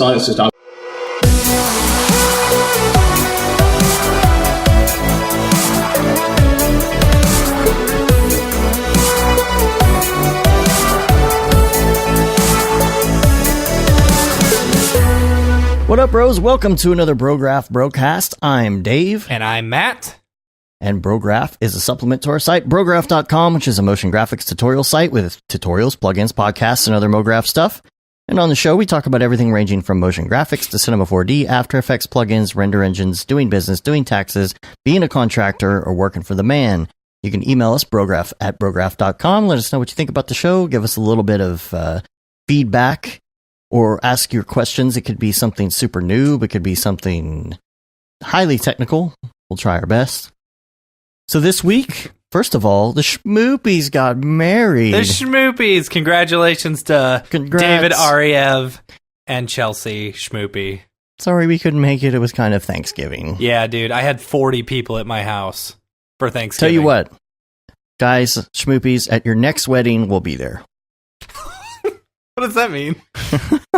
Science system. What up, bros? Welcome to another Brograph Brocast. I'm Dave. And I'm Matt. And Brograph is a supplement to our site, Brograph.com, which is a motion graphics tutorial site with tutorials, plugins, podcasts, and other MoGraph stuff. And on the show, we talk about everything ranging from motion graphics to Cinema 4D, After Effects plugins, render engines, doing business, doing taxes, being a contractor, or working for the man. You can email us, brograph@brograph.com. Let us know what you think about the show. Give us a little bit of feedback. Or ask your questions. It could be something super noob. It could be something highly technical. We'll try our best. So this week, first of all, the Schmoopies got married. The Schmoopies! Congratulations to David Ariev and Chelsea Schmoopie. Sorry we couldn't make it. It was kind of Thanksgiving. Yeah, dude. I had 40 people at my house for Thanksgiving. Tell you what, guys, Schmoopies, at your next wedding, we'll be there. What does that mean?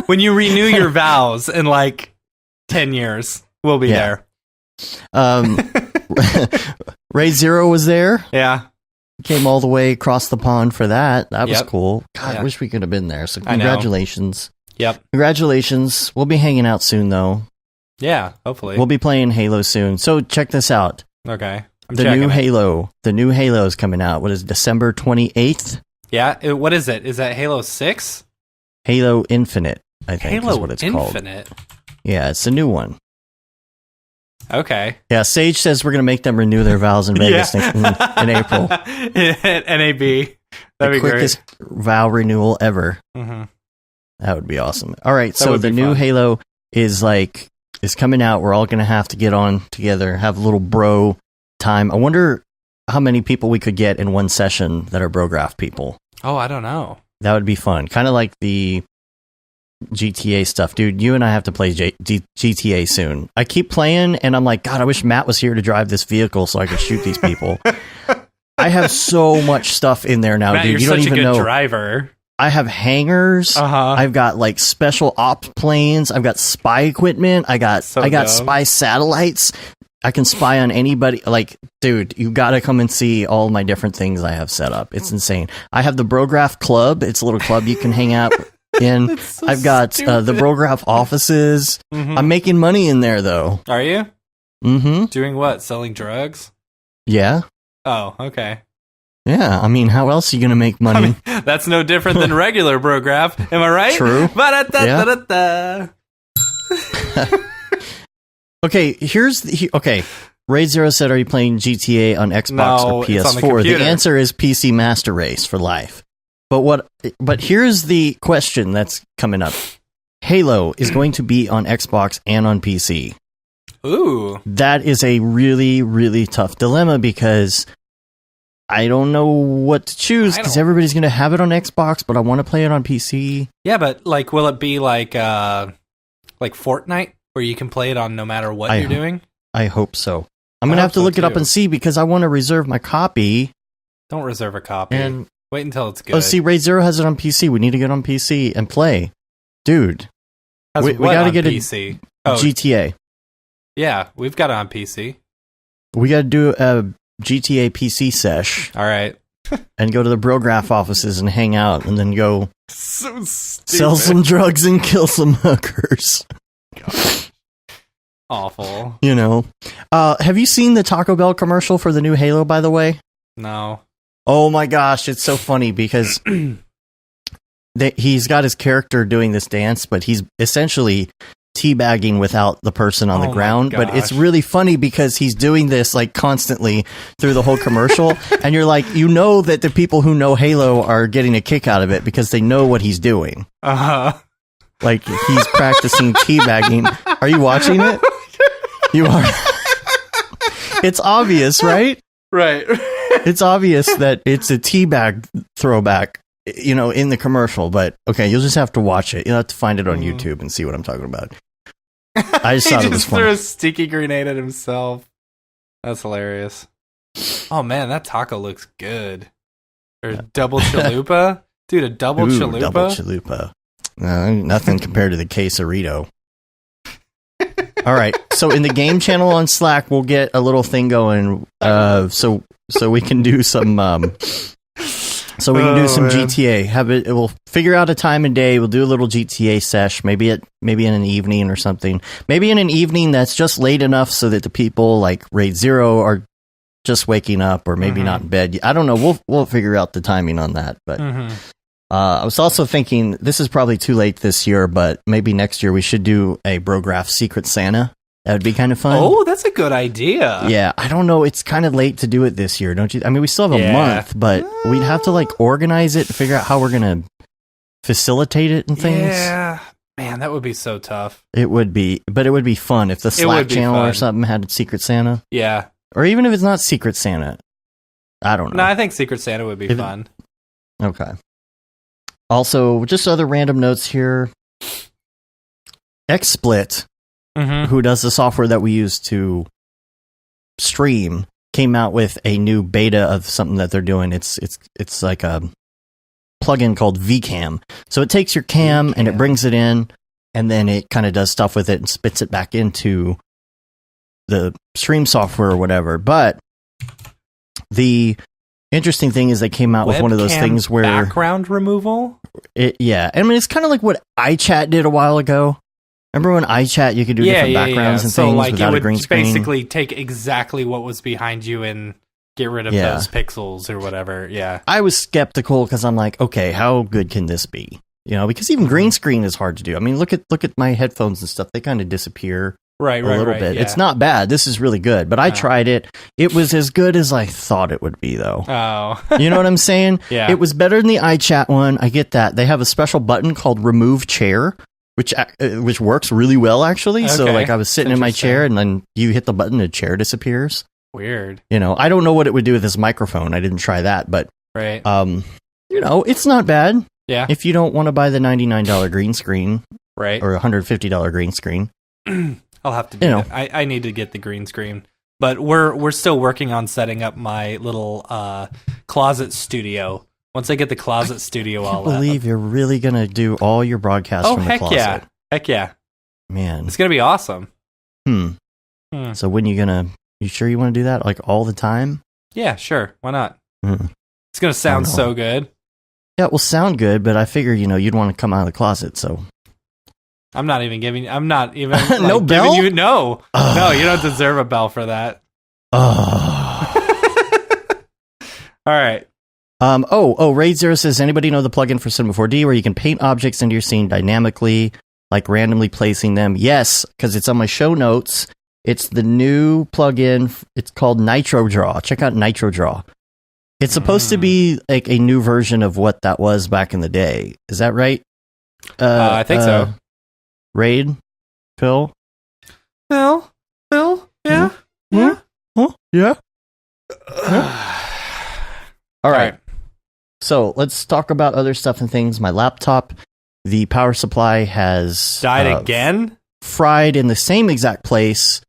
When you renew your vows in like 10 years, we'll be there. Ray Zero was there. Yeah. Came all the way across the pond for that. That was cool. God, yeah. I wish we could have been there. So congratulations. Yep. Congratulations. We'll be hanging out soon, though. Yeah, hopefully. We'll be playing Halo soon. So check this out. Okay. The new Halo is coming out. What is it, December 28th? Yeah. What is it? Is that Halo 6? Halo Infinite, I think is what it's called. Halo Infinite? Yeah, it's a new one. Okay. Yeah, Sage says we're going to make them renew their vows in Vegas in April. NAB. That'd be great. Quickest vow renewal ever. Mm-hmm. That would be awesome. All right, so the new Halo is coming out. We're all going to have to get on together, have a little bro time. I wonder how many people we could get in one session that are Brograph people. Oh, I don't know. That would be fun. Kind of like the GTA stuff. Dude, you and I have to play GTA soon. I keep playing, and I'm like, God, I wish Matt was here to drive this vehicle so I could shoot these people. I have so much stuff in there now, Matt, dude. You don't even know. You're such a good driver. I have hangars. I've got like special ops planes. I've got spy equipment. I got spy satellites. I can spy on anybody. Like, dude, you got to come and see all my different things I have set up. It's insane. I have the Brograph Club. It's a little club you can hang out in. So I've got the Brograph offices. Mm-hmm. I'm making money in there, though. Are you? Mm-hmm. Doing what? Selling drugs? Yeah. Oh, okay. Yeah, I mean, how else are you going to make money? I mean, that's no different than regular Brograph. Am I right? True. Ba-da-da-da-da-da. Okay, Ray Zero said, are you playing GTA on Xbox or PS4? It's on the answer is PC Master Race for life. But here's the question that's coming up. Halo is going to be on Xbox and on PC. Ooh. That is a really, really tough dilemma because I don't know what to choose because everybody's going to have it on Xbox, but I want to play it on PC. Yeah, but like, will it be like Fortnite? Where you can play it on no matter what you're doing? I hope so. I'm going to have to look it up and see because I want to reserve my copy. Don't reserve a copy. And wait until it's good. Oh, see, Ray Zero has it on PC. We need to get on PC and play. Dude. We got to get PC? GTA. Yeah, we've got it on PC. We got to do a GTA PC sesh. All right. And go to the Brograph offices and hang out and then go sell some drugs and kill some hookers. God. Awful. You know. Have you seen the Taco Bell commercial for the new Halo, by the way? No. Oh my gosh, it's so funny because he's got his character doing this dance, but he's essentially teabagging without the person on the ground. But it's really funny because he's doing this like constantly through the whole commercial. And you're like, you know that the people who know Halo are getting a kick out of it because they know what he's doing. Uh-huh. Like he's practicing teabagging. Are you watching it? You are. It's obvious, right? Right. It's obvious that it's a teabag throwback, you know, in the commercial. But okay, you'll just have to watch it. You'll have to find it on YouTube and see what I'm talking about. I just thought it was funny. He just threw a sticky grenade at himself. That's hilarious. Oh man, that taco looks good. Or double chalupa, dude. A double chalupa. Double chalupa. Nothing compared to the quesarito. All right. So in the game channel on Slack, we'll get a little thing going. So we can do some. GTA. We'll figure out a time and day. We'll do a little GTA sesh. Maybe in an evening or something. Maybe in an evening that's just late enough so that the people like Raid Zero are just waking up, or maybe not in bed. I don't know. We'll figure out the timing on that. But I was also thinking this is probably too late this year, but maybe next year we should do a Brograph Secret Santa. That would be kind of fun. Oh, that's a good idea. Yeah, I don't know. It's kind of late to do it this year, don't you? I mean, we still have a month, but we'd have to like organize it, figure out how we're going to facilitate it and things. Yeah. Man, that would be so tough. It would be, but it would be fun if the Slack channel or something had Secret Santa. Yeah. Or even if it's not Secret Santa. I don't know. No, I think Secret Santa would be fun. Okay. Also, just other random notes here. XSplit, who does the software that we use to stream, came out with a new beta of something that they're doing. It's like a plugin called VCam. So it takes your cam and it brings it in, and then it kind of does stuff with it and spits it back into the stream software or whatever. But the interesting thing is they came out with one of those things where background removal. I mean, it's kind of like what iChat did a while ago. Remember when iChat you could do different backgrounds and things like without a green screen? Basically take exactly what was behind you and get rid of those pixels or whatever. Yeah. I was skeptical because I'm like, okay, how good can this be? Because even green screen is hard to do. I mean, look at my headphones and stuff. They kind of disappear a little bit. Yeah. It's not bad. This is really good. But I tried it. It was as good as I thought it would be, though. Oh. You know what I'm saying? Yeah. It was better than the iChat one. I get that. They have a special button called Remove Chair, which works really well, actually. Okay. So, like, I was sitting in my chair, and then you hit the button, the chair disappears. Weird. I don't know what it would do with this microphone. I didn't try that, but it's not bad. Yeah. If you don't want to buy the $99 green screen, right, or $150 green screen, I'll have to do it. I need to get the green screen, but we're still working on setting up my little closet studio. Once I get the closet studio, I can't believe you're really gonna do all your broadcasts from the closet. Heck yeah, man, it's gonna be awesome. So when you sure you want to do that like all the time? Yeah, sure. Why not? It's gonna sound so good. Yeah, it will sound good, but I figure you'd want to come out of the closet. So I'm not even like, no bell. Giving you, no, you don't deserve a bell for that. All right. Raid Zero says, anybody know the plugin for Cinema 4D where you can paint objects into your scene dynamically, like randomly placing them? Yes, because it's on my show notes. It's the new plugin. It's called Nitro Draw. Check out Nitro Draw. It's supposed to be like a new version of what that was back in the day. Is that right? I think so. Raid? Phil? Phil? Yeah? Yeah? Huh? Yeah? All right. So let's talk about other stuff and things. My laptop, the power supply has died again? Fried in the same exact place.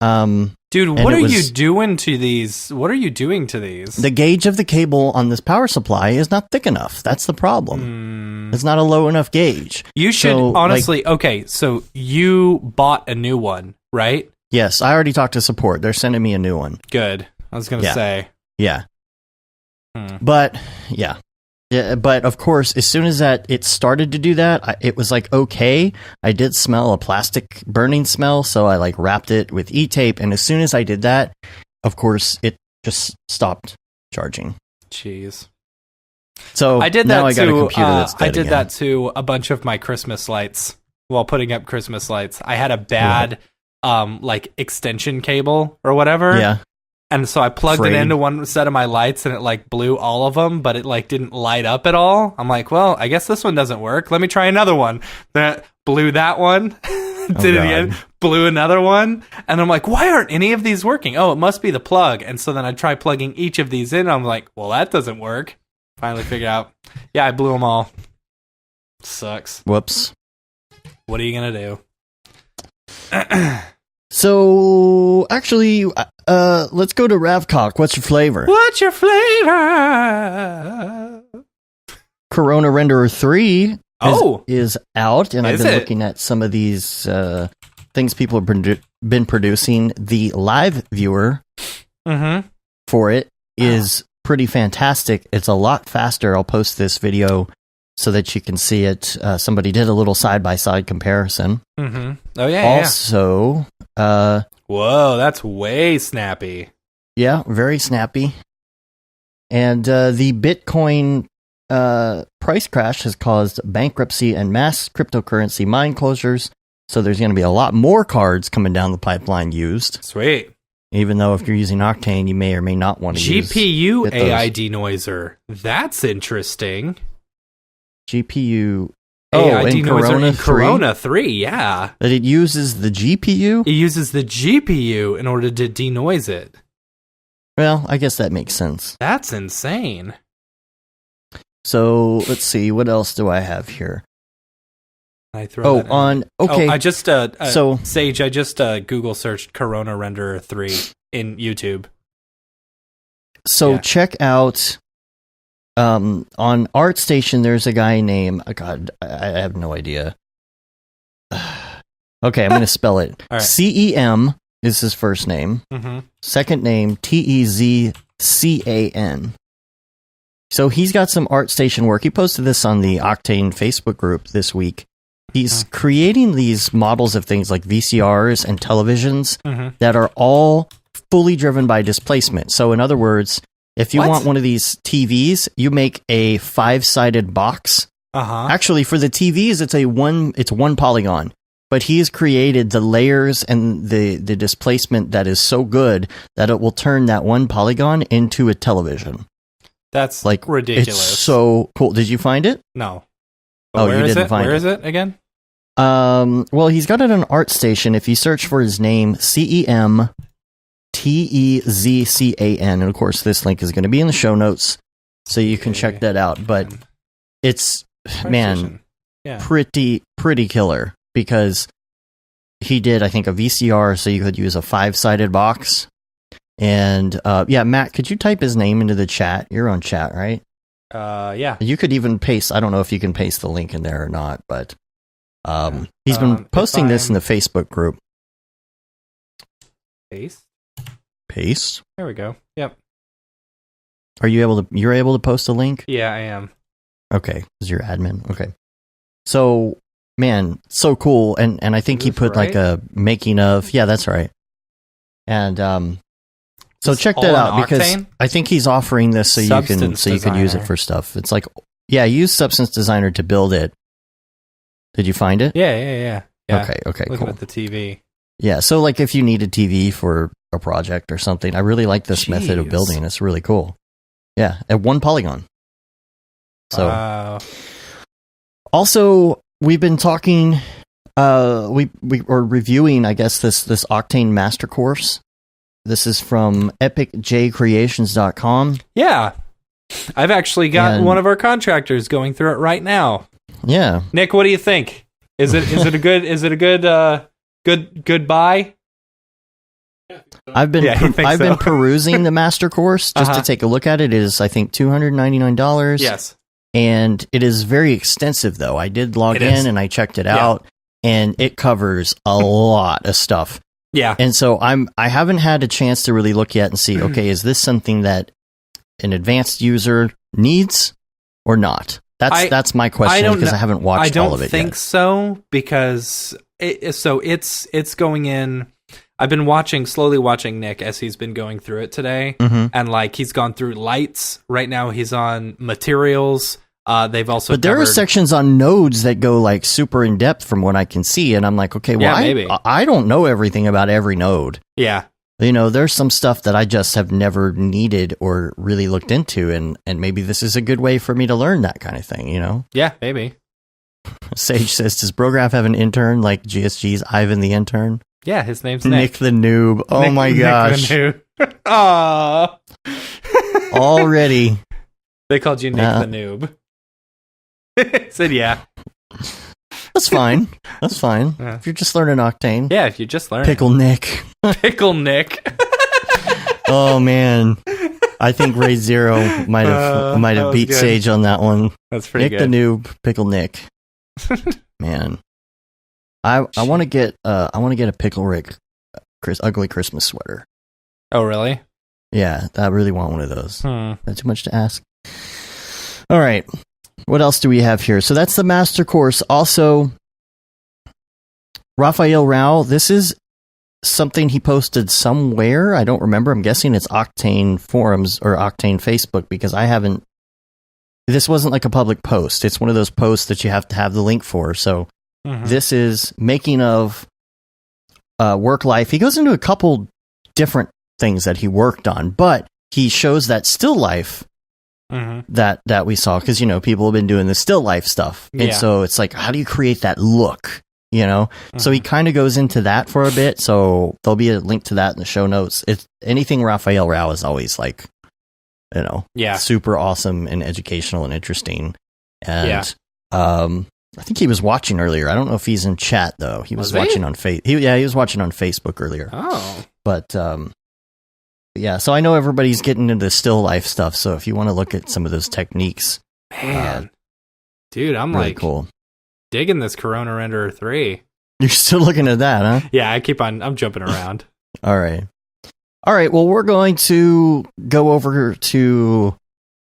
Dude, what are you doing to these? What are you doing to these? The gauge of the cable on this power supply is not thick enough. That's the problem. It's not a low enough gauge. You should honestly, okay, so you bought a new one, right? Yes, I already talked to support. They're sending me a new one. Good. I was going to say. Yeah. But, yeah. But, of course, as soon as it started to do that, it was like, okay. I did smell a plastic burning smell, so I like wrapped it with E-tape, and as soon as I did that, of course, it just stopped charging. Jeez. So I did now that I got a computer that's dead I did again. that to a bunch of my Christmas lights while putting up Christmas lights. I had a bad, like, extension cable or whatever. Yeah. And so I plugged it into one set of my lights, and it like blew all of them, but it like didn't light up at all. I'm like, well, I guess this one doesn't work. Let me try another one. That blew that one. Did it again. Blew another one. And I'm like, why aren't any of these working? Oh, it must be the plug. And so then I try plugging each of these in. And I'm like, well, that doesn't work. Finally figured out. Yeah, I blew them all. Sucks. Whoops. What are you going to do? So, actually, let's go to Ravcock. What's your flavor? What's your flavor? Corona Renderer 3 is out, and I've Is been it? looking at some of these things people have been producing. The live viewer for it is pretty fantastic. It's a lot faster. I'll post this video so that you can see it. Somebody did a little side-by-side comparison. Oh, yeah. Also, whoa, that's way snappy. Yeah, very snappy. And the Bitcoin price crash has caused bankruptcy and mass cryptocurrency mine closures. So there's going to be a lot more cards coming down the pipeline used. Sweet. Even though if you're using Octane, you may or may not want to use GPU AI denoiser. That's interesting. GPU AI in denoiser in Corona 3, yeah. That it uses the GPU? It uses the GPU in order to denoise it. Well, I guess that makes sense. That's insane. So, let's see. What else do I have here? I throw okay. I just so Sage, I just Google searched Corona Renderer 3 in YouTube. So check out on ArtStation. There's a guy named I have no idea. Okay, I'm going to spell it. Right. CEM is his first name. Second name TEZCAN. So he's got some ArtStation work. He posted this on the Octane Facebook group this week. He's creating these models of things like VCRs and televisions that are all fully driven by displacement. So in other words, if you want one of these TVs, you make a 5-sided box. Actually, for the TVs, it's one polygon. But he has created the layers and the displacement that is so good that it will turn that one polygon into a television. That's like ridiculous. It's so cool. Did you find it? No. But you didn't find it. Where is it again? Well, he's got it on ArtStation. If you search for his name, CEM TEZCAN, and of course, this link is going to be in the show notes, so you can check that out. But it's pretty killer because he did, I think, a VCR, so you could use a 5-sided box. And Matt, could you type his name into the chat? You're on chat, right? Yeah. You could even paste. I don't know if you can paste the link in there or not, but he's been posting this in the Facebook group. Paste. There we go. Yep. Are you able to? You're able to post a link? Yeah, I am. Okay, is your admin? Okay. So, man, so cool, and I think he put like a making of. Yeah, that's right. And so check that out because Octane? I think he's offering this so you can use it for stuff. It's like, use Substance Designer to build it. Did you find it? Yeah. Okay, Looking cool. at the TV. Yeah, so like if you need a TV for a project or something, I really like this method of building. It's really cool. Yeah, at one polygon. So, wow. Also, we've been talking. We are reviewing, I guess, this Octane master course. This is from epicjcreations.com. Yeah, I've actually got one of our contractors going through it right now. Yeah, Nick, what do you think? Is it a good buy? I've been perusing the master course just to take a look at it. It is, I think, $299. Yes, and it is very extensive though. I did log in and I checked it out, and it covers a lot of stuff. Yeah, and so I haven't had a chance to really look yet and see. Okay, is this something that an advanced user needs or not? That's my question because I haven't watched all of it yet. I don't think so because it's going in. I've been slowly watching Nick as he's been going through it today, and like he's gone through lights. Right now he's on materials. They've also but there are sections on nodes that go like super in depth from what I can see, and I'm like, okay, well, maybe. I don't know everything about every node. Yeah. There's some stuff that I just have never needed or really looked into, and maybe this is a good way for me to learn that kind of thing, Yeah, maybe. Sage says, does Brograph have an intern like GSG's Ivan the Intern? Yeah, his name's Nick the Noob. Oh my gosh. Nick the Noob. Aww. Already. They called you Nick the Noob. Said yeah. That's fine. That's fine. Yeah. If you're just learning Octane. Yeah, if you're just learning. Pickle Nick. Pickle Nick. Oh man. I think Ray Zero might have beat good. Sage on that one. That's pretty Nick good. the Noob, Pickle Nick. Man, I want to get a Pickle Rick ugly Christmas sweater. Oh, really? Yeah, I really want one of those. That's too much to ask. All right. What else do we have here? So that's the master course. Also, Raphael Rao, this is something he posted somewhere. I don't remember. I'm guessing it's Octane forums or Octane Facebook because this wasn't like a public post. It's one of those posts that you have to have the link for. So this is making of work life. He goes into a couple different things that he worked on, but he shows that still life that we saw because, people have been doing the still life stuff. And so it's like, how do you create that look? So he kind of goes into that for a bit. So there'll be a link to that in the show notes. It's anything Raphael Rao is always like, super awesome and educational and interesting. And I think he was watching earlier. I don't know if he's in chat though. He was watching on he was watching on Facebook earlier. Oh, but yeah. So I know everybody's getting into still life stuff. So if you want to look at some of those techniques, man, dude, I'm really cool. Digging this Corona Renderer 3. You're still looking at that, huh? Yeah, I'm jumping around. All right. Well, we're going to go over to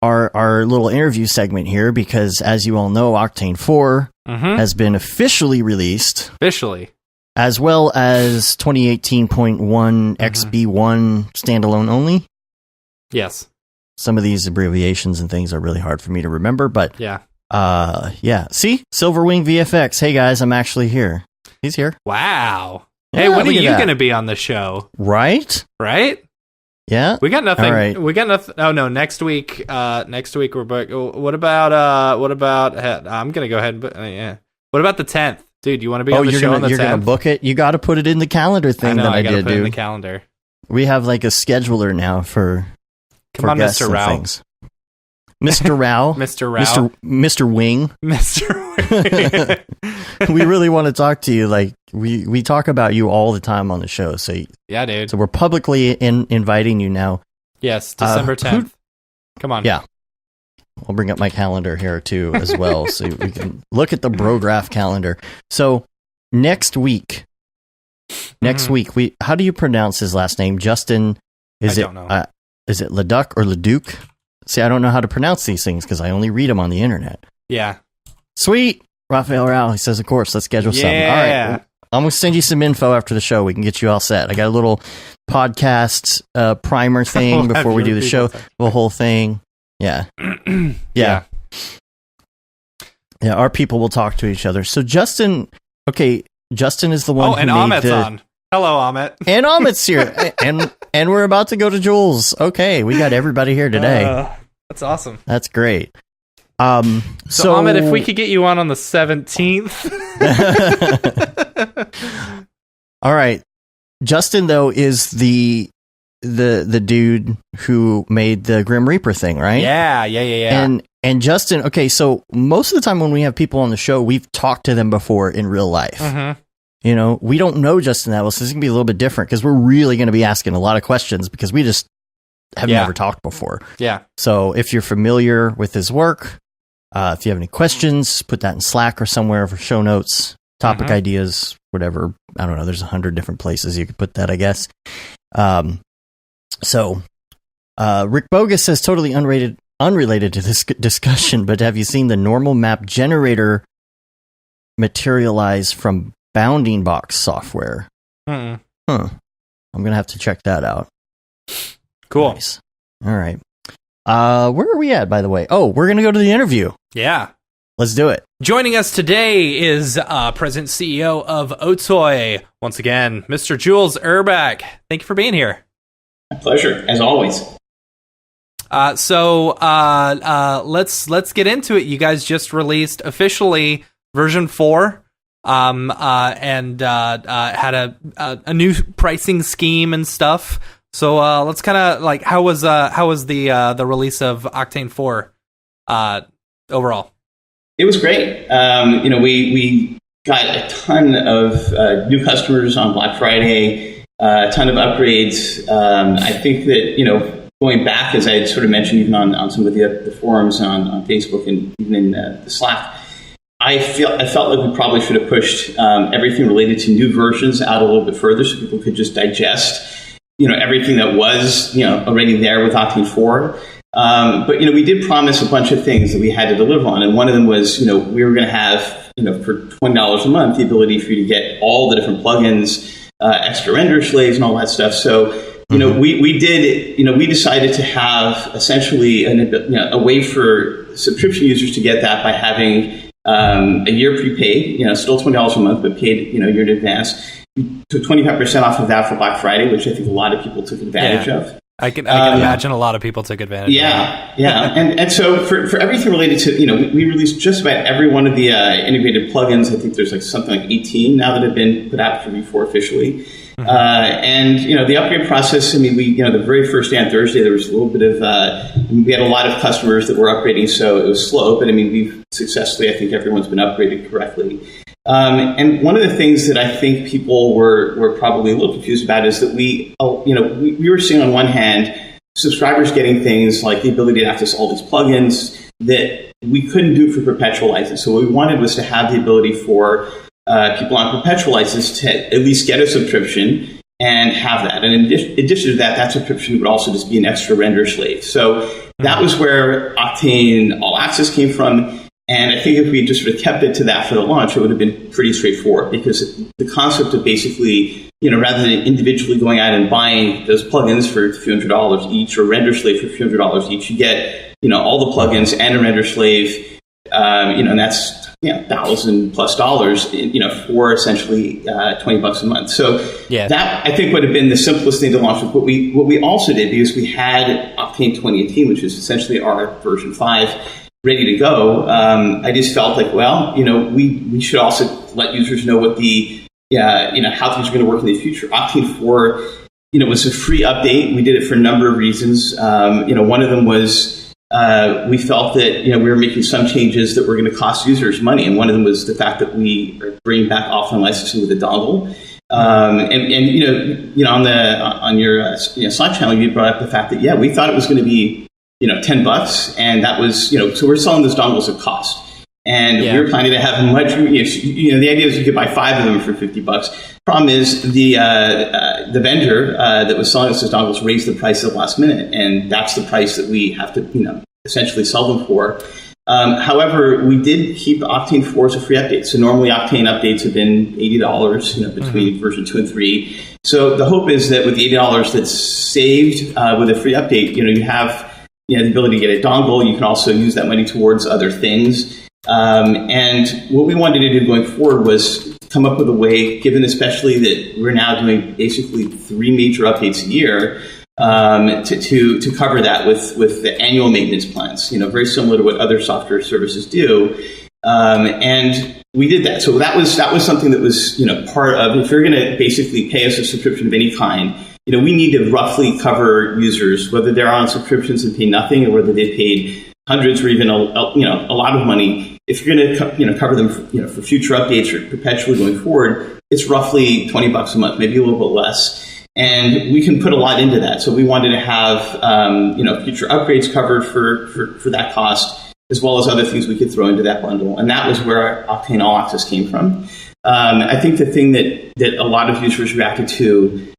our little interview segment here because, as you all know, Octane 4 has been officially released. As well as 2018.1 XB1 standalone only. Yes. Some of these abbreviations and things are really hard for me to remember, but yeah. See? Silverwing VFX. Hey guys, I'm actually here. He's here. Wow. Yeah, hey, when are you going to be on the show? Right? Yeah. We got nothing. All right. We got nothing. Oh no, next week we're back. What about I'm going to go ahead and What about the 10th? Dude, you want to be on the show on the 10th? You're going to book it? You got to put it in the calendar thing I did, put it in the calendar. We have like a scheduler now for Come on, Mr. Rao. Things. Mr. Rao. Mr. Rao. Mr. Wing. Mr. Wing. We really want to talk to you. Like, we talk about you all the time on the show. So yeah, dude. So we're publicly inviting you now. Yes, December 10th. Come on. Yeah. I'll bring up my calendar here, too, as well. So we can look at the Brograph calendar. So next week, how do you pronounce his last name? Justin, I don't know. Is it Leduc or Leduc? See, I don't know how to pronounce these things because I only read them on the internet. Yeah. Sweet. Raphael Rao, he says, of course, let's schedule something. All right. I'm going to send you some info after the show. We can get you all set. I got a little podcast primer thing before we do the show. The whole thing. Yeah. Yeah. Our people will talk to each other. So Justin is the one who and Amit's on. Hello, Amit. And Amit's here. and we're about to go to Jules. Okay, we got everybody here today. That's awesome. That's great. So Amit, if we could get you on the 17th. All right. Justin, though, is the dude who made the Grim Reaper thing, right? Yeah. And Justin, okay, so most of the time when we have people on the show, we've talked to them before in real life. We don't know Justin that well, so this is going to be a little bit different because we're really going to be asking a lot of questions because we just have never talked before. Yeah. So if you're familiar with his work, if you have any questions, put that in Slack or somewhere for show notes, topic ideas, whatever. I don't know. There's 100 different places you could put that, I guess. So Rick Bogus says totally unrelated to this discussion, but have you seen the normal map generator materialize from bounding box software? I'm gonna have to check that out. Cool. Nice. All right. Where are we at, by the way? Oh, we're gonna go to the interview. Yeah. Let's do it. Joining us today is President CEO of Otoy, once again, Mr. Jules Urbach. Thank you for being here. My pleasure, as always. So let's get into it. You guys just released officially version 4. And had a new pricing scheme and stuff. So let's kind of like how was the release of Octane 4 overall? It was great. We got a ton of new customers on Black Friday, a ton of upgrades. I think that going back, as I had sort of mentioned, even on some of the forums on Facebook and even in the Slack, I felt like we probably should have pushed everything related to new versions out a little bit further so people could just digest, everything that was, already there with Octane 4. But, we did promise a bunch of things that we had to deliver on. And one of them was, we were going to have, for $20 a month, the ability for you to get all the different plugins, extra render slaves and all that stuff. So, we decided to have essentially a way for subscription users to get that by having a year prepaid, still $20 a month, but paid, a year in advance. We took 25% off of that for Black Friday, which I think a lot of people took advantage of. I can imagine a lot of people took advantage of that. Yeah. And so for everything related to, we released just about every one of the integrated plugins. I think there's something like 18 now that have been put out for V4 officially. Mm-hmm. And the upgrade process, we, the very first day on Thursday, there was a little bit of, we had a lot of customers that were upgrading, so it was slow, but we've successfully, I think everyone's been upgraded correctly. And one of the things that I think people were probably a little confused about is that we were seeing on one hand, subscribers getting things like the ability to access all these plugins that we couldn't do for perpetual license. So what we wanted was to have the ability for people on perpetual license to at least get a subscription and have that. And in addition to that subscription would also just be an extra render slave. So that was where Octane All Access came from. And I think if we just sort of kept it to that for the launch, it would have been pretty straightforward, because the concept of basically, rather than individually going out and buying those plugins for a few $100 each or render slave for a few $100 each, you get, all the plugins and a render slave, and that's, $1,000+ for essentially $20 a month. So that I think would have been the simplest thing to launch with. What we also did, because we had Octane 2018, which is essentially our version 5, ready to go, I just felt like, we should also let users know what the, how things are going to work in the future. Octane 4, was a free update. We did it for a number of reasons. One of them was we felt that, we were making some changes that were going to cost users money. And one of them was the fact that we are bringing back offline licensing with a dongle. On your Slack channel, you brought up the fact that, we thought it was going to be, $10, and that was, so we're selling those dongles at cost. And we were planning to have much, the idea is you could buy 5 of them for $50. Problem is the vendor that was selling us those dongles raised the price at the last minute, and that's the price that we have to, essentially sell them for. However, we did keep Octane 4 as a free update. So normally Octane updates have been $80, between version 2 and 3. So the hope is that with the $80 that's saved with a free update, you have the ability to get a dongle. You can also use that money towards other things. And what we wanted to do going forward was come up with a way, given especially that we're now doing basically 3 major updates a year, to cover that with the annual maintenance plans, very similar to what other software services do. And we did that. So that was something that was, part of, if you're going to basically pay us a subscription of any kind, we need to roughly cover users, whether they're on subscriptions and pay nothing, or whether they paid hundreds or even a lot of money. If you're going to cover them for future updates or perpetually going forward, it's roughly $20 a month, maybe a little bit less. And we can put a lot into that. So we wanted to have future upgrades covered for that cost, as well as other things we could throw into that bundle. And that was where Octane All Access came from. I think the thing that a lot of users reacted to,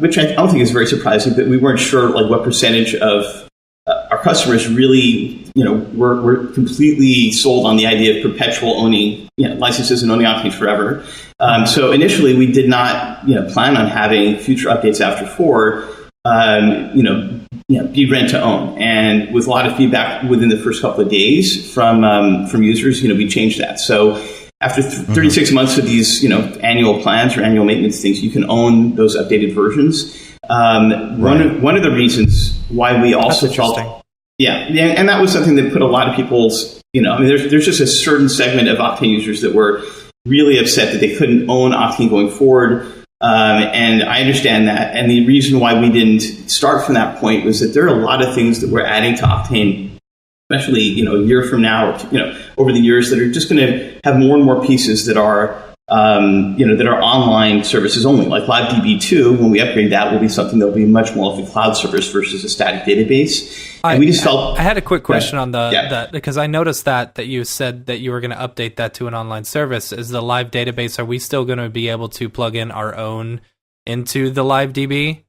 which I don't think is very surprising, but we weren't sure what percentage of our customers really, were completely sold on the idea of perpetual owning licenses and owning Octane forever. So initially, we did not, plan on having future updates after 4, be rent to own. And with a lot of feedback within the first couple of days from users, we changed that. So after 36 months of these, annual plans or annual maintenance things, you can own those updated versions. One of the reasons why we also felt, and that was something that put a lot of people's, there's just a certain segment of Octane users that were really upset that they couldn't own Octane going forward. And I understand that. And the reason why we didn't start from that point was that there are a lot of things that we're adding to Octane, especially, a year from now, or, over the years, that are just going to have more and more pieces that are that are online services only. Like LiveDB2, when we upgrade that, will be something that will be much more like a cloud service versus a static database. And we just felt... I had a quick question on that, because I noticed that you said that you were going to update that to an online service. Is the live database, are we still going to be able to plug in our own into the LiveDB?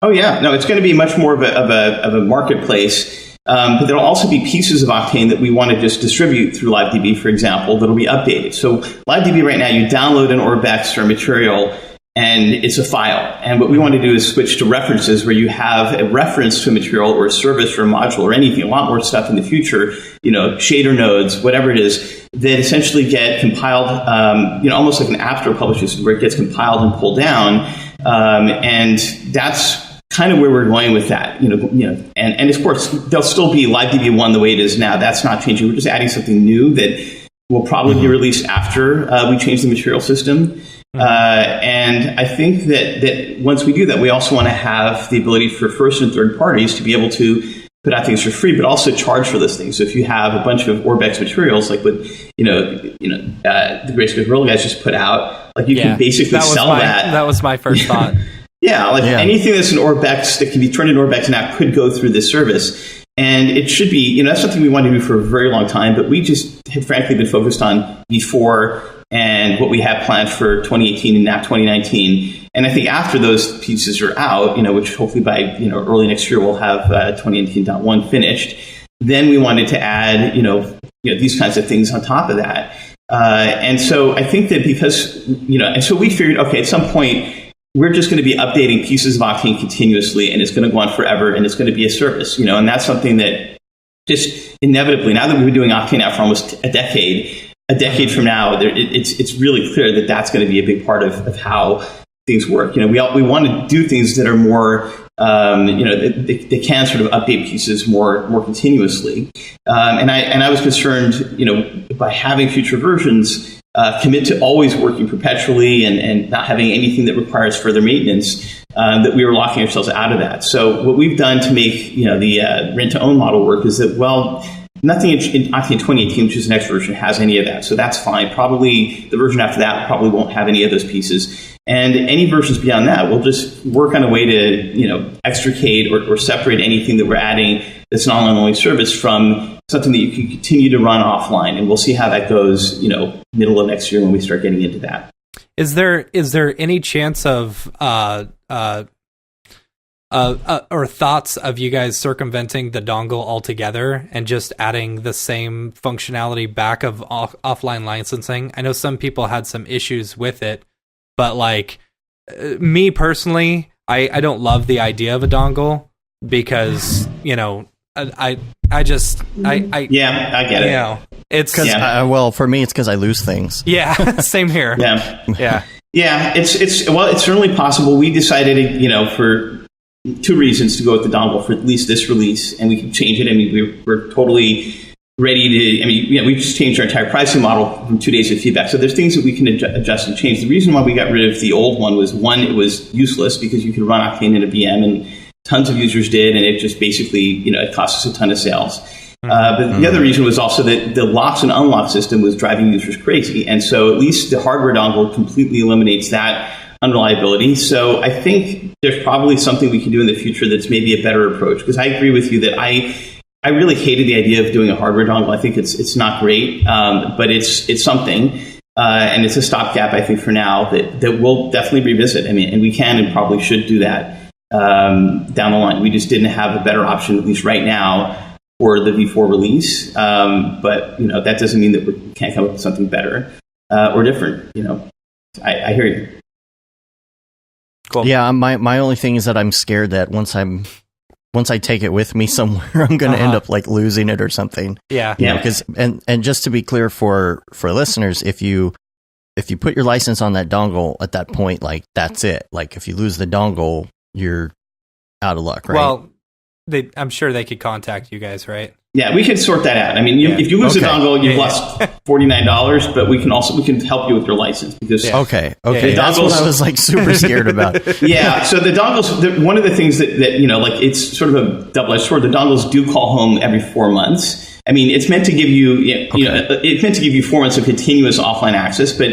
Oh, yeah. No, it's going to be much more of a marketplace. But there'll also be pieces of Octane that we want to just distribute through LiveDB, for example, that'll be updated. So LiveDB right now, you download an Orbex or material, and it's a file. And what we want to do is switch to references, where you have a reference to a material or a service or a module or anything, a lot more stuff in the future, shader nodes, whatever it is, that essentially get compiled, almost like an app store publishes, where it gets compiled and pulled down. And that's kind of where we're going with that, and of course there'll still be LiveDB1 the way it is now. That's not changing. We're just adding something new that will probably be released after we change the material system. And I think that once we do that, we also want to have the ability for first and third parties to be able to put out things for free, but also charge for those things. So if you have a bunch of Orbex materials, like what the Grace Gorilla guys just put out, like you can basically sell that. That was my first thought. Yeah, anything that's an Orbex that can be turned into Orbex now could go through this service. And it should be, that's something we wanted to do for a very long time, but we just have frankly been focused on before and what we have planned for 2018 and now 2019. And I think after those pieces are out, which hopefully by early next year we'll have 2018.1 finished, then we wanted to add, these kinds of things on top of that. And so I think that because, and so we figured, okay, at some point, we're just going to be updating pieces of Octane continuously, and it's going to go on forever, and it's going to be a service, and that's something that just inevitably, now that we've been doing Octane now for almost a decade from now, it's really clear that that's going to be a big part of how things work. We want to do things that are more, they can sort of update pieces more continuously. And I was concerned, by having future versions, commit to always working perpetually and not having anything that requires further maintenance, that we were locking ourselves out of that. So what we've done to make the rent-to-own model work is that, nothing in Octane 2018, which is the next version, has any of that. So that's fine. Probably the version after that probably won't have any of those pieces. And any versions beyond that, we'll just work on a way to extricate or separate anything that we're adding that's an online-only service from something that you can continue to run offline. And we'll see how that goes, middle of next year when we start getting into that. Is there any chance of or thoughts of you guys circumventing the dongle altogether and just adding the same functionality back of offline licensing? I know some people had some issues with it, but me personally, I don't love the idea of a dongle because, I get it. It's because for me, it's because I lose things. Yeah, same here. Yeah. It's certainly possible. We decided, for two reasons to go with the dongle for at least this release, and we can change it. I mean, we're totally ready to. I mean, we just changed our entire pricing model from 2 days of feedback. So there's things that we can adjust and change. The reason why we got rid of the old one was, one, it was useless because you could run Octane in a VM, and tons of users did, and it just basically, it cost us a ton of sales. But the other reason was also that the locks and unlock system was driving users crazy. And so at least the hardware dongle completely eliminates that unreliability. So I think there's probably something we can do in the future that's maybe a better approach. Because I agree with you that I really hated the idea of doing a hardware dongle. I think it's not great, but it's something. And it's a stopgap, I think, for now that we'll definitely revisit. I mean, and we can and probably should do that down the line. We just didn't have a better option, at least right now, for the V4 release. But, that doesn't mean that we can't come up with something better or different. I hear you. Cool. Yeah, my only thing is that I'm scared that once I take it with me somewhere, I'm going to end up losing it or something. Yeah. Because and just to be clear for listeners, if you put your license on that dongle at that point, that's it. If you lose the dongle, you're out of luck, right? Well, I'm sure they could contact you guys, right? Yeah, we could sort that out. I mean, if you lose the dongle, you've lost $49, but we can help you with your license because okay, that's what I was super scared about. Yeah, so the dongles, one of the things that it's sort of a double-edged sword. The dongles do call home every 4 months. I mean, it's meant to give you, it's meant to give you 4 months of continuous offline access, but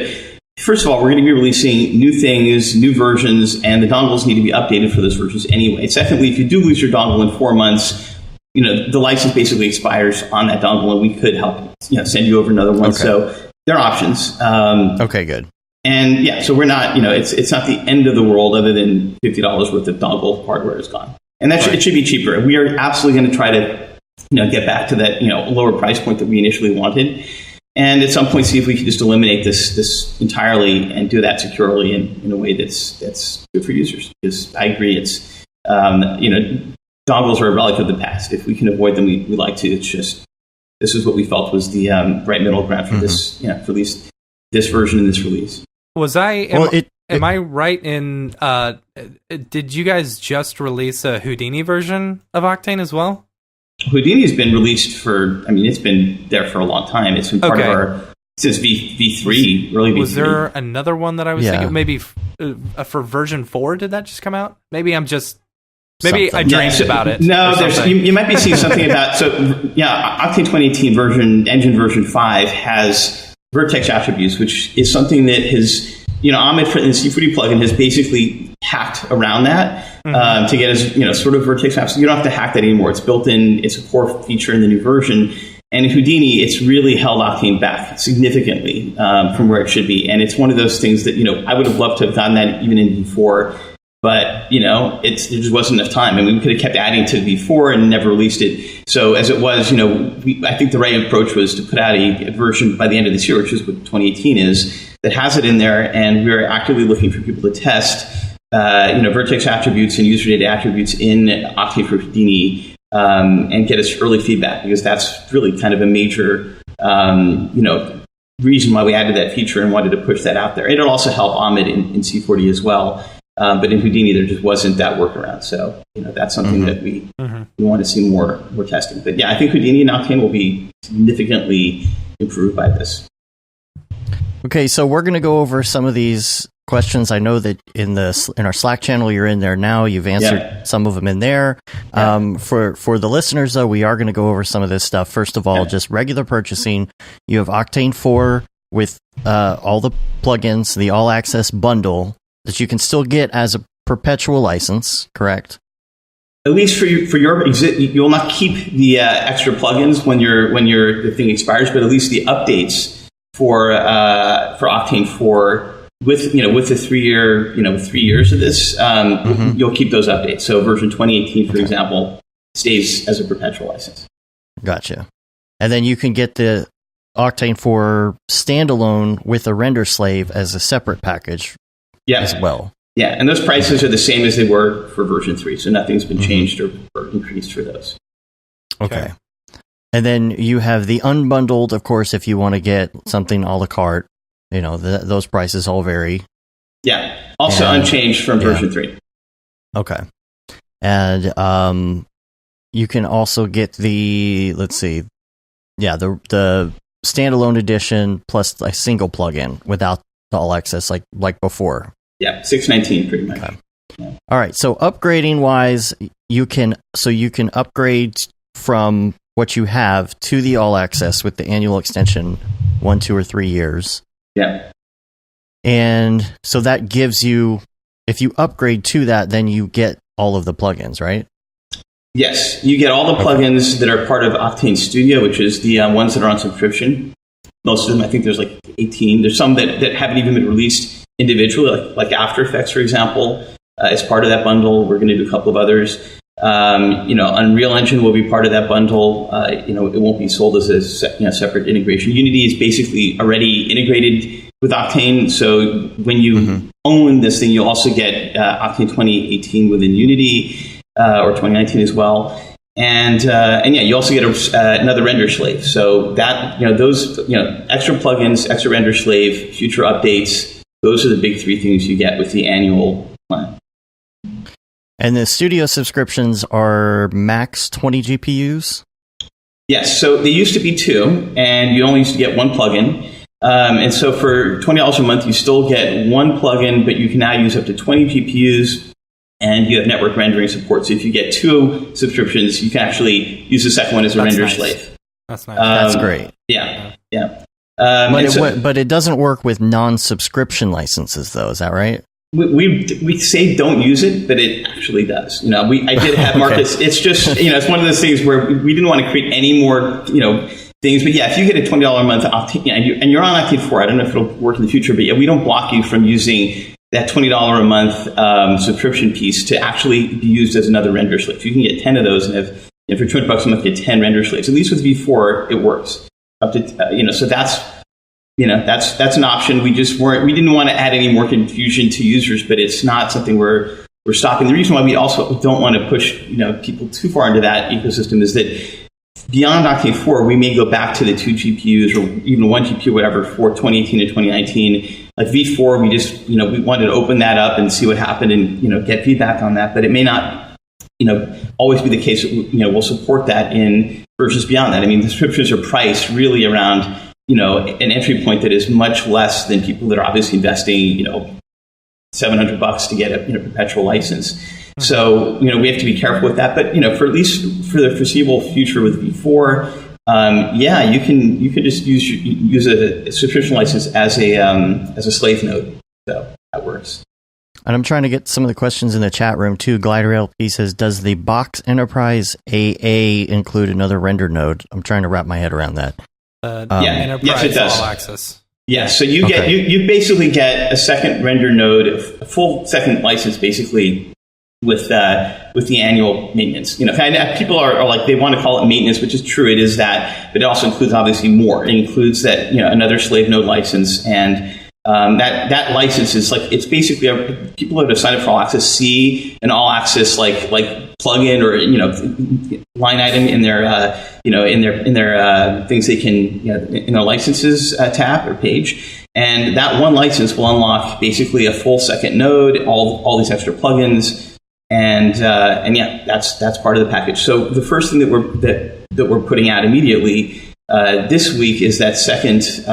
first of all, we're going to be releasing new things, new versions, and the dongles need to be updated for those versions anyway. Secondly, if you do lose your dongle in 4 months, the license basically expires on that dongle, and we could help send you over another one. Okay. So there are options. Okay, good. And yeah, so we're not, it's not the end of the world other than $50 worth of dongle hardware is gone. And it should be cheaper. We are absolutely going to try to, get back to that, lower price point that we initially wanted. And at some point, see if we can just eliminate this entirely and do that securely in a way that's good for users. Because I agree, it's, dongles are a relic of the past. If we can avoid them, we like to. It's just, this is what we felt was the right middle ground for this, for at least this version and this release. Am I right in, did you guys just release a Houdini version of Octane as well? Houdini has been released it's been there for a long time. It's been part of our, since V3, early V3. Was there another one that I was thinking, maybe for version 4, did that just come out? Maybe I dreamed about it. No, you might be seeing something about, Octane 2018 engine version 5 has vertex attributes, which is something that has, Ahmed in the C4D plugin has basically hacked around that to get us, sort of vertex apps. You don't have to hack that anymore. It's built in. It's a core feature in the new version. And in Houdini, it's really held Octane back significantly from where it should be. And it's one of those things that, I would have loved to have gotten that even in V4. But, there just wasn't enough time. And we could have kept adding to V4 and never released it. So as it was, I think the right approach was to put out a version by the end of this year, which is what 2018 is, that has it in there. And we're actively looking for people to test, vertex attributes and user data attributes in Octane for Houdini and get us early feedback, because that's really kind of a major, reason why we added that feature and wanted to push that out there. It'll also help Ahmed in C40 as well. But in Houdini, there just wasn't that workaround. So, that's something that we want to see more testing. But yeah, I think Houdini and Octane will be significantly improved by this. Okay, so we're going to go over some of these questions. I know that in our Slack channel, you're in there now. You've answered some of them in there. For the listeners, though, we are going to go over some of this stuff. First of all, just regular purchasing. You have Octane 4 with all the plugins, the All Access bundle, that you can still get as a perpetual license, correct? At least for your you will not keep the extra plugins when the thing expires, but at least the updates for Octane 4 with the 3 year 3 years of this, you'll keep those updates. So version 2018, for example, stays as a perpetual license. Gotcha. And then you can get the Octane 4 standalone with a render slave as a separate package. As well. Yeah, and those prices are the same as they were for version 3, so nothing's been changed or increased for those. Okay. And then you have the unbundled, of course, if you want to get something a la carte, those prices all vary. Yeah, also unchanged from version 3. Okay. And you can also get the standalone edition plus a single plugin without the All Access like before. Yeah, 619 pretty much. Okay. Yeah. All right. So upgrading wise, you can upgrade from what you have to the All Access with the annual extension 1, 2, or 3 years. Yeah. And so that gives you, if you upgrade to that, then you get all of the plugins, right? Yes, you get all the plugins that are part of Octane Studio, which is the ones that are on subscription. Most of them, I think there's like 18. There's some that haven't even been released individually, like After Effects, for example, is part of that bundle. We're going to do a couple of others. Unreal Engine will be part of that bundle. It won't be sold as a separate integration. Unity is basically already integrated with Octane. So when you own this thing, you'll also get Octane 2018 within Unity or 2019 as well. And you also get another render slave. So that, those, extra plugins, extra render slave, future updates, those are the big 3 things you get with the annual plan. And the studio subscriptions are max 20 GPUs? Yes. So they used to be 2, and you only used to get 1 plugin. And so for $20 a month, you still get 1 plugin, but you can now use up to 20 GPUs. And you have network rendering support. So if you get 2 subscriptions, you can actually use the second one as a render slave. That's nice. That's great. Yeah. But it doesn't work with non-subscription licenses, though. Is that right? We say don't use it, but it actually does. I did have markets. Okay. It's just it's one of those things where we didn't want to create any more things. But yeah, if you get a $20 a month Octane, and you're on Octane 4, I don't know if it'll work in the future, but yeah, we don't block you from using that $20 a month subscription piece to actually be used as another render slave. You can get 10 of those, and if you're $200 a month, get 10 render slaves. At least with V4, it works. Up to so that's an option. We didn't want to add any more confusion to users, but it's not something we're stopping. The reason why we also don't want to push people too far into that ecosystem is that beyond Octane 4, we may go back to the 2 GPUs or even 1 GPU, whatever, for 2018 and 2019. Like V4, we just we wanted to open that up and see what happened and get feedback on that. But it may not always be the case that we'll support that in versions beyond that. I mean, the subscriptions are priced really around an entry point that is much less than people that are obviously investing $700 to get a perpetual license. Mm-hmm. So we have to be careful with that. But for at least for the foreseeable future with V4. You can just use a subscription license as a slave node. So that works. And I'm trying to get some of the questions in the chat room too. Glider LP says, "Does the Box Enterprise AA include another render node?" I'm trying to wrap my head around that. Enterprise yes, it does. All access. Yeah, so you get you basically get a second render node, a full second license, basically. With the annual maintenance, people are like they want to call it maintenance, which is true. It is that, but it also includes obviously more. It includes that another slave node license, and that license is like it's basically people that have signed up for all access see an all access like plugin or line item in their in their things they can in their licenses tab or page. And that one license will unlock basically a full second node, all these extra plugins. And yeah, that's part of the package. So the first thing that we're putting out immediately this week is that second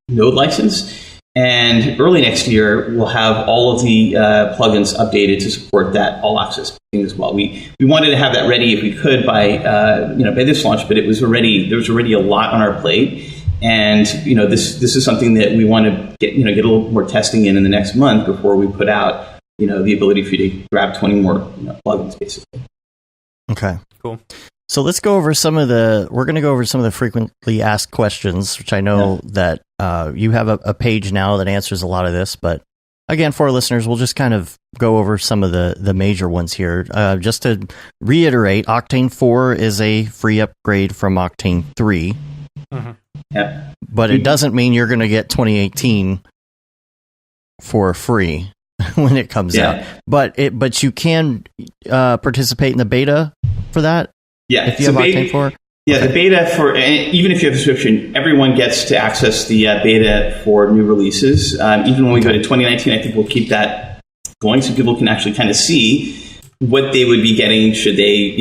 node license, and early next year we'll have all of the plugins updated to support that all access thing as well. We wanted to have that ready if we could by this launch, but there was already a lot on our plate, and this is something that we want to get a little more testing in the next month before we put out. The ability for you to grab 20 more plugins, basically. Okay, cool. So let's go over we're going to go over some of the frequently asked questions, which I know that you have a page now that answers a lot of this. But again, for our listeners, we'll just kind of go over some of the major ones here. Just to reiterate, Octane 4 is a free upgrade from Octane 3. Mm-hmm. Yeah. But it doesn't mean you're going to get 2018 for free. When it comes out, but you can participate in the beta for that. Yeah, if you have Octane 4. Yeah, the beta even if you have a subscription, everyone gets to access the beta for new releases. Even when we go to 2019, I think we'll keep that going so people can actually kind of see what they would be getting should they,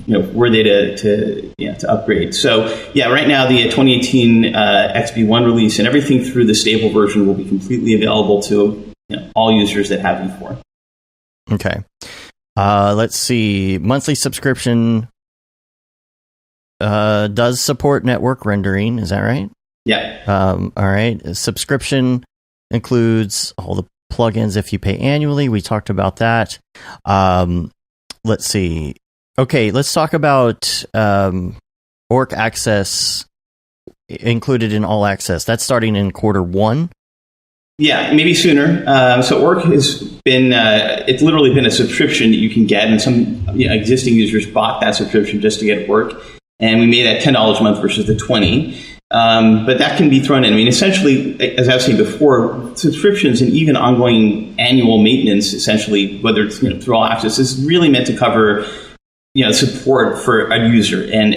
were they to upgrade. So yeah, right now the 2018 XB1 release and everything through the stable version will be completely available to all users that have V4. Okay. Let's see. Monthly subscription does support network rendering. Is that right? Yeah. All right. Subscription includes all the plugins if you pay annually. We talked about that. Let's see. Okay. Let's talk about Orc Access included in All Access. That's starting in Q1. Yeah, maybe sooner. So Orc has been, it's literally been a subscription that you can get, and some existing users bought that subscription just to get Orc, and we made that $10 a month versus the $20. But that can be thrown in. I mean, essentially, as I was saying before, subscriptions and even ongoing annual maintenance, essentially, whether it's through All Access, is really meant to cover support for a user and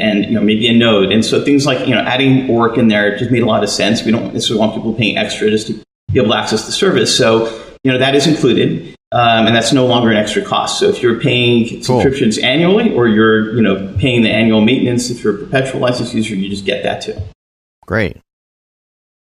maybe a node. And so things like adding Orc in there just made a lot of sense. We don't necessarily want people paying extra just to be able to access the service. So, that is included, and that's no longer an extra cost. So if you're paying subscriptions annually or you're, paying the annual maintenance, if you're a perpetual license user, you just get that too. Great.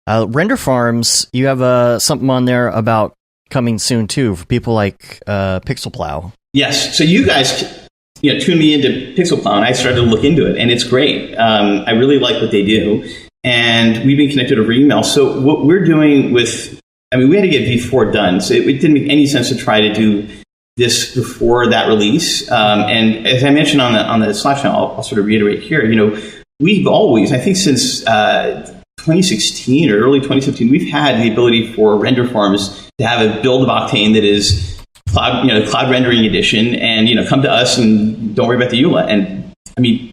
Render farms, you have something on there about coming soon too for people like Pixel Plow. Yes. So you guys, tuned me into Pixel Plow, and I started to look into it, and it's great. I really like what they do. and we've been connected over email. So what we're doing with, we had to get V4 done, so it didn't make any sense to try to do this before that release. And as I mentioned on the Slack channel, I'll sort of reiterate here, we've always, I think since 2016 or early 2017, we've had the ability for render farms to have a build of Octane that is cloud rendering edition, and come to us and don't worry about the EULA. And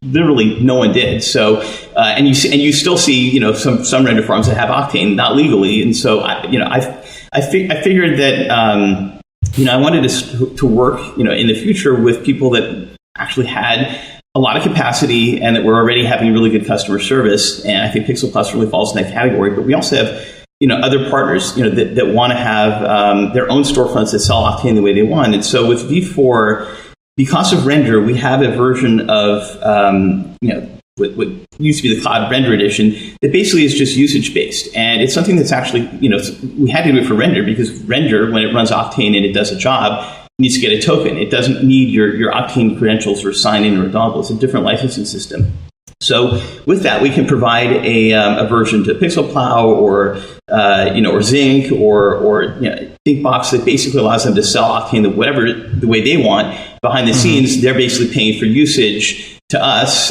literally no one did. So, and you still see some render farms that have Octane, not legally. And so I figured that I wanted to work in the future with people that actually had a lot of capacity and that were already having really good customer service. And I think Pixel Plus really falls in that category. But we also have other partners that want to have their own storefronts that sell Octane the way they want. And so with V4, because of render, we have a version of what used to be the Cloud Render Edition that basically is just usage based, and it's something that's actually we had to do it for render because render, when it runs Octane and it does a job, needs to get a token. It doesn't need your Octane credentials or sign in or dongle. It's a different licensing system. So with that, we can provide a version to Pixel Plow or Zinc or ThinkBox that basically allows them to sell Octane the way they want. Behind the scenes, they're basically paying for usage to us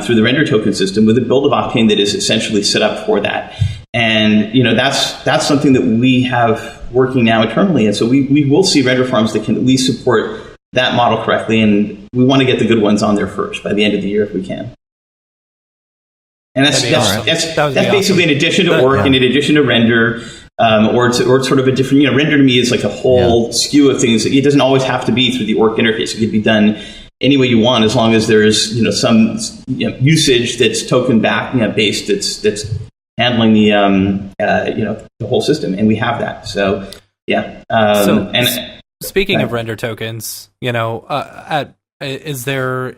through the render token system with a build of Octane that is essentially set up for that. And that's something that we have working now internally. And so we will see render farms that can at least support that model correctly. And we want to get the good ones on there first by the end of the year if we can. And that's basically in addition to Orc and in addition to render, or it's sort of a different, render to me is like a whole skew of things. It doesn't always have to be through the Orc interface. It could be done any way you want, as long as there's some usage that's token back based that's handling the whole system, and we have that. So speaking of render tokens, Is there?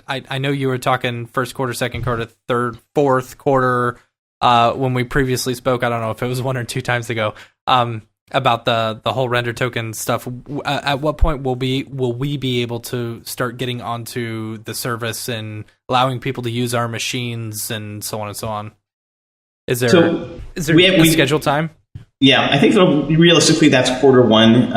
I know you were talking first quarter, second quarter, third, fourth quarter when we previously spoke. I don't know if it was 1 or 2 times ago about the whole render token stuff. At what point will we be able to start getting onto the service and allowing people to use our machines and so on and so on? Is there a scheduled time? Yeah, I think realistically that's quarter one.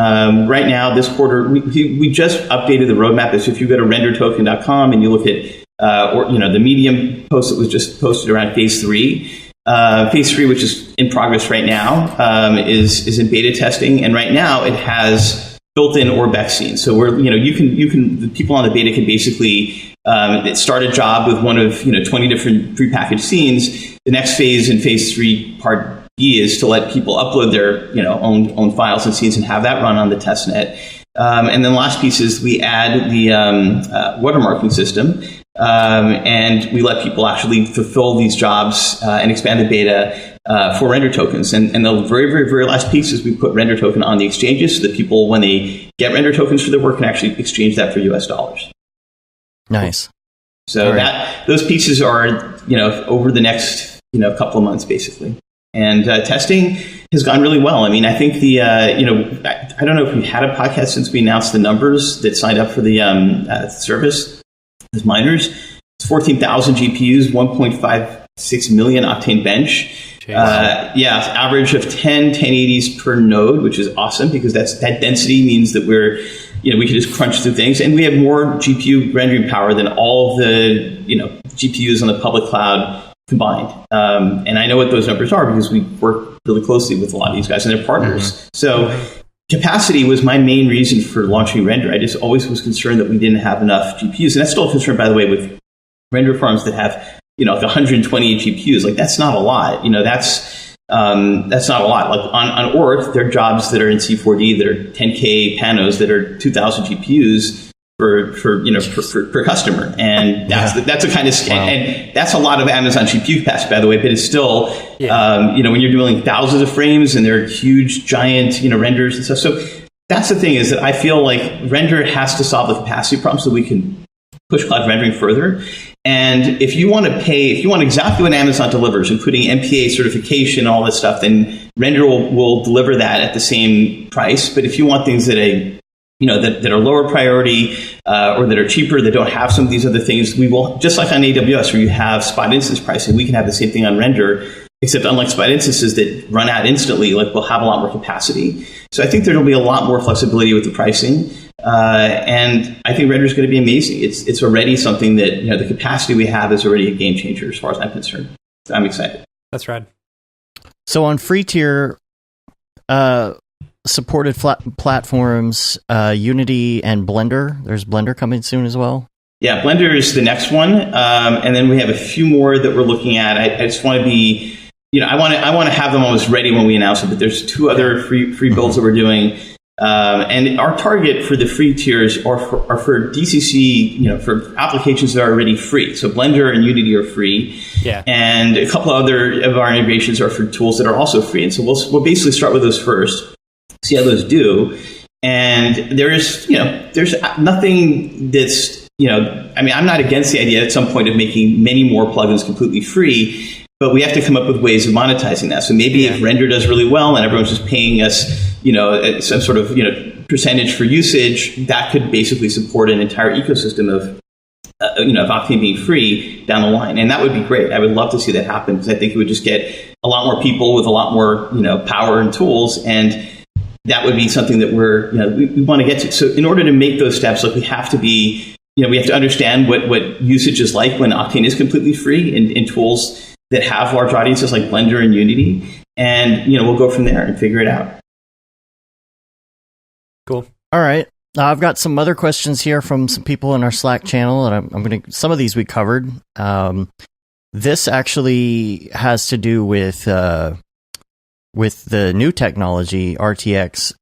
Right now, this quarter, we just updated the roadmap. So if you go to rendertoken.com and you look at the Medium post that was just posted around phase 3. Phase 3, which is in progress right now, is in beta testing, and right now it has built-in Orbex scenes. So the people on the beta can basically start a job with one of 20 different prepackaged scenes. The next phase in phase 3 part B is to let people upload their own files and scenes and have that run on the testnet. And then the last piece is we add the watermarking system, and we let people actually fulfill these jobs and expand the beta for render tokens. And the very, very, very last piece is we put render token on the exchanges so that people, when they get render tokens for their work, can actually exchange that for US dollars. Nice. So those pieces are over the next couple of months basically. And testing has gone really well. I mean, I think I don't know if we've had a podcast since we announced the numbers that signed up for the service as miners. It's 14,000 GPUs, 1.56 million Octane bench. Average of 10 1080s per node, which is awesome because that density means that we can just crunch through things, and we have more GPU rendering power than all of the GPUs on the public cloud combined. And I know what those numbers are because we work really closely with a lot of these guys and their partners. Mm-hmm. So capacity was my main reason for launching render. I just always was concerned that we didn't have enough GPUs. And that's still a concern, by the way, with render farms that have, like 128 GPUs. Like, that's not a lot. That's not a lot. Like on Orc, there are jobs that are in C4D that are 10K panos that are 2,000 GPUs per customer, and that's a kind of and that's a lot of Amazon GPU capacity, by the way. But it's still when you're doing thousands of frames and they're huge, giant renders and stuff. So that's the thing, is that I feel like render has to solve the capacity problem so we can push cloud rendering further. And if you want exactly what Amazon delivers, including MPA certification, all this stuff, then render will deliver that at the same price. But if you want things at a that are lower priority or that are cheaper, that don't have some of these other things. We will, just like on AWS where you have spot instance pricing, we can have the same thing on Render, except unlike spot instances that run out instantly, like we'll have a lot more capacity. So I think there'll be a lot more flexibility with the pricing. And I think Render is going to be amazing. It's already something that, the capacity we have is already a game changer as far as I'm concerned. So I'm excited. That's rad. So on free tier, supported platforms, Unity and Blender. There's Blender coming soon as well. Yeah, Blender is the next one, and then we have a few more that we're looking at. I just want to be, I want to have them almost ready when we announce it. But there's 2 other free builds that we're doing, and our target for the free tiers are for DCC, for applications that are already free. So Blender and Unity are free, and a couple other of our integrations are for tools that are also free. And so we'll basically start with those first, see how those do. And there's nothing that's, I'm not against the idea at some point of making many more plugins completely free, but we have to come up with ways of monetizing that. So maybe if Render does really well and everyone's just paying us, some sort of, percentage for usage, that could basically support an entire ecosystem of Octane being free down the line. And that would be great. I would love to see that happen because I think it would just get a lot more people with a lot more, power and tools. And that would be something that we want to get to. So in order to make those steps, we have to be, we have to understand what usage is like when Octane is completely free in tools that have large audiences like Blender and Unity. And, we'll go from there and figure it out. Cool. All right. I've got some other questions here from some people in our Slack channel, and I'm going to, some of these we covered. This actually has to do with the new technology, RTX.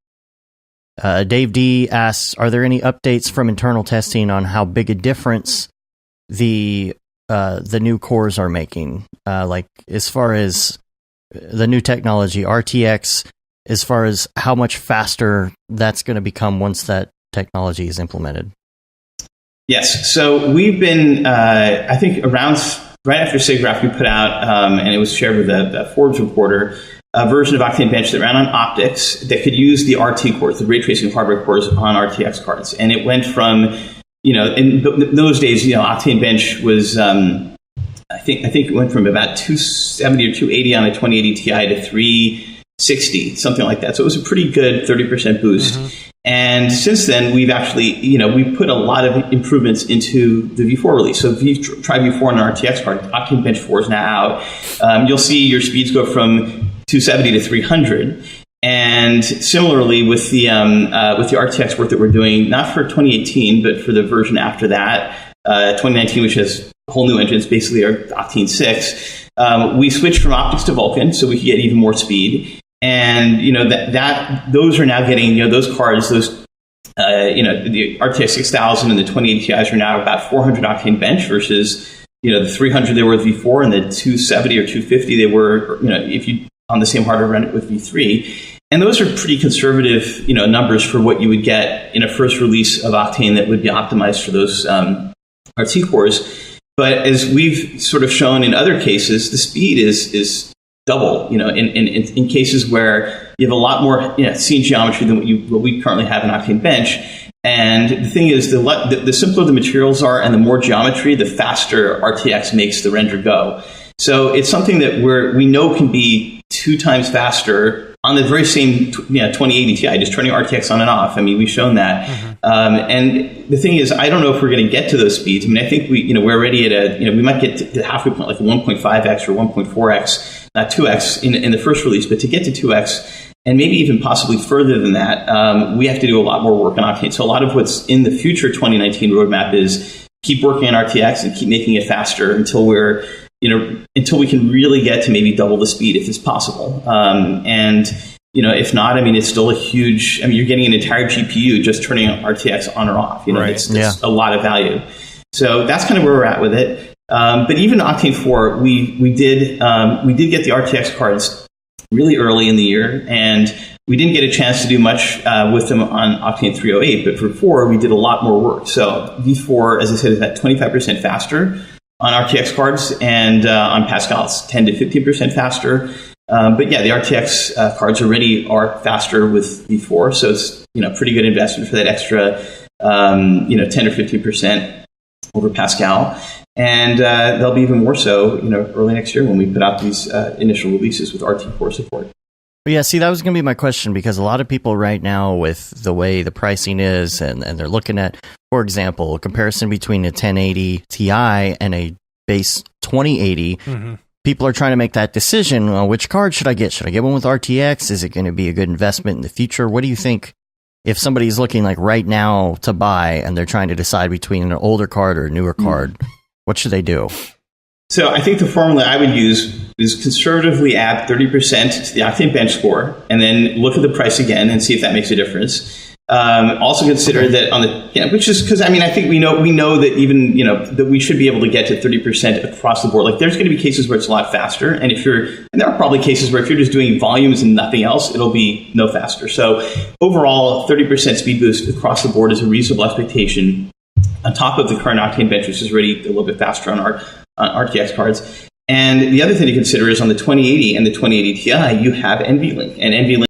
Dave D asks, are there any updates from internal testing on how big a difference the new cores are making? As far as the new technology, RTX, as far as how much faster that's going to become once that technology is implemented? Yes. So we've been, I think around right after SIGGRAPH, we put out, and it was shared with the Forbes reporter, a version of Octane Bench that ran on optics that could use the RT cores, the ray tracing hardware cores on RTX cards. And it went from, in those days, Octane Bench was, I think it went from about 270 or 280 on a 2080 Ti to 360, something like that. So it was a pretty good 30% boost. Mm-hmm. And since then, we've actually, we put a lot of improvements into the V4 release. So if you try V4 on an RTX card, Octane Bench 4 is now out. You'll see your speeds go from 270 to 300. And similarly with the RTX work that we're doing, not for 2018, but for the version after that, 2019, which has whole new engines, basically our Octane 6, we switched from optics to Vulkan so we could get even more speed. And, those are now getting, those cards, the RTX 6000 and the 2080 Ti's are now about 400 Octane Bench versus, the 300 they were with V4 and the 270 or 250 they were, if you on the same hardware run it with V3. And those are pretty conservative, numbers for what you would get in a first release of Octane that would be optimized for those RT cores. But as we've sort of shown in other cases, the speed is double, in cases where you have a lot more scene geometry than what we currently have in Octane Bench. And the thing is, the simpler the materials are and the more geometry, the faster RTX makes the render go. So it's something that we know can be 2 times faster on the very same 2080 Ti, just turning RTX on and off. I mean, we've shown that. Mm-hmm. And the thing is, I don't know if we're going to get to those speeds. I mean, I think we're already at we might get to the halfway point, like 1.5x or 1.4x, not 2x in the first release, but to get to 2x and maybe even possibly further than that, we have to do a lot more work on Octane. So a lot of what's in the future 2019 roadmap is keep working on RTX and keep making it faster until until we can really get to maybe double the speed if it's possible. And if not, I mean, it's still a huge, you're getting an entire GPU just turning RTX on or off. Right. It's a lot of value. So that's kind of where we're at with it. But even Octane 4, we did get the RTX cards really early in the year, and we didn't get a chance to do much with them on Octane 308, but for 4, we did a lot more work. So V4, as I said, is at 25% faster on RTX cards, and on Pascal, it's 10 to 15% faster. But yeah, the RTX cards already are faster with V4, so it's pretty good investment for that extra 10 or 15% over Pascal. And they'll be even more so early next year when we put out these initial releases with RT4 support. Well, yeah, see, that was going to be my question, because a lot of people right now, with the way the pricing is, and they're looking at, for example, a comparison between a 1080 Ti and a base 2080, people are trying to make that decision. Well, which card should I get? Should I get one with RTX? Is it going to be a good investment in the future? What do you think if somebody's looking like right now to buy and they're trying to decide between an older card or a newer card? What should they do? So I think the formula I would use is conservatively add 30% to the Octane bench score, and then look at the price again and see if that makes a difference. Also consider that on the, which is because I think we know that even that we should be able to get to 30% across the board. Like there's going to be cases where it's a lot faster, and there are probably cases where if you're just doing volumes and nothing else, it'll be no faster. So overall, 30% speed boost across the board is a reasonable expectation, on top of the current Octane bench, which is already a little bit faster on our RTX cards. And the other thing to consider is on the 2080 and the 2080 Ti, you have NVLink, and NVLink